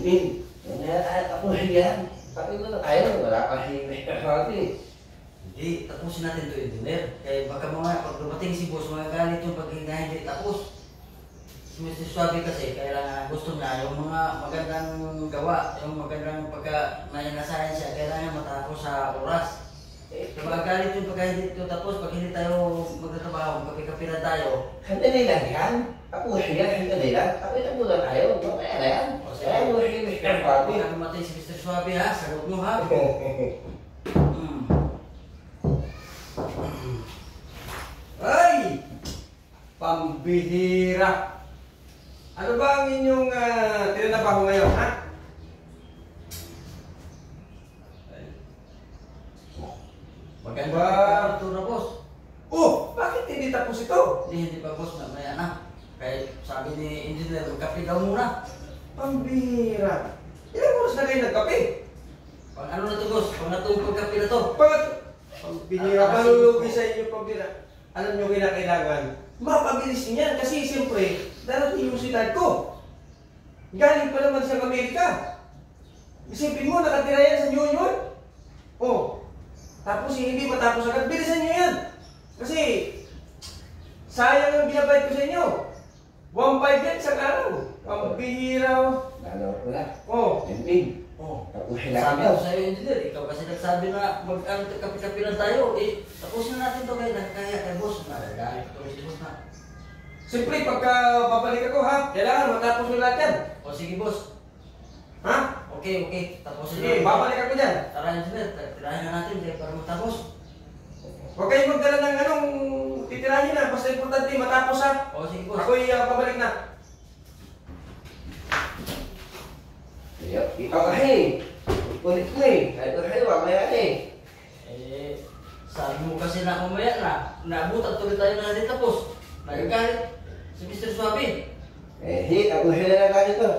Hindi. Ako yan. Sabi ko na tayo, wala pa hihihati. Hindi, tapusin natin ito, engineer. Kaya baka mga pag dumating si boss, magagalit yung pag hindi tapos. Si Mr. Suave kasi, kailangan gusto niya yung mga magandang gawa, yung magandang pagka nainasayan siya, kailangan matapos sa oras. Magagalit yung pagka hindi ito tapos, pag hindi tayo magtatrabaho, kapi-kapi na tayo. Handa lang yan. Ako yan, handa lang. Kapit ang muna tayo. Mamaya na yan. Kaya mo hihihati. Baka matay si Mr. Suave ha, sagot mo ha. Ay! Pambihira! Ano ba ang inyong tinanabaho ngayon, ha? Maganda Ba? ito na boss. Oh! Bakit hindi tapos ito? Hindi pa boss, mamaya na. Kaya sabi ni engineer, magkape daw muna. Pambihira! Ilang oras na kayo nagkape? Pang ano na to boss, pang natong pagkape na to. Pambihira, malulugi sa inyo pambihira. Alam nyo kailangan? Mapabilis niyan kasi siyempre, darating yung sitad ko. Galing pa naman sa Amerika. Isipin mo, nakatira yan sa New York. Oh, tapos hindi matapos agad, bilisan nyo yan. Kasi, sayang ang binabayad ko sa inyo. 1.5 yan isang araw. Pambihira. Ano ko na? Oh, Hindi. Oh. Ako Sabi ko sa'yo, engineer, ikaw kasi nagsabi na mag-kapi-kapi lang tayo. Eh, tapusin na natin to kaya boss. Nagagalit ko si boss na. siyempre pagka babalik ako ha, kailangan matapos mo lahat yan. O sige boss. Ha? Okay. Tapusin Sige, na. babalik ako dyan. Tara engineer, tirahin na natin kaya para matapos. Huwag kayong magdala ng anong titirahin na. Basta importante matapos ha. O sige boss. Ako'y babalik na. Ikaw kasi. Ulit ko eh. Kahit ko kayo, mamaya eh. Eh, sabi mo kasi na umaya na. Naabutan tuloy tayo na hindi tapos. Nagagalit si Mr. Suave. Ako hila na ganito.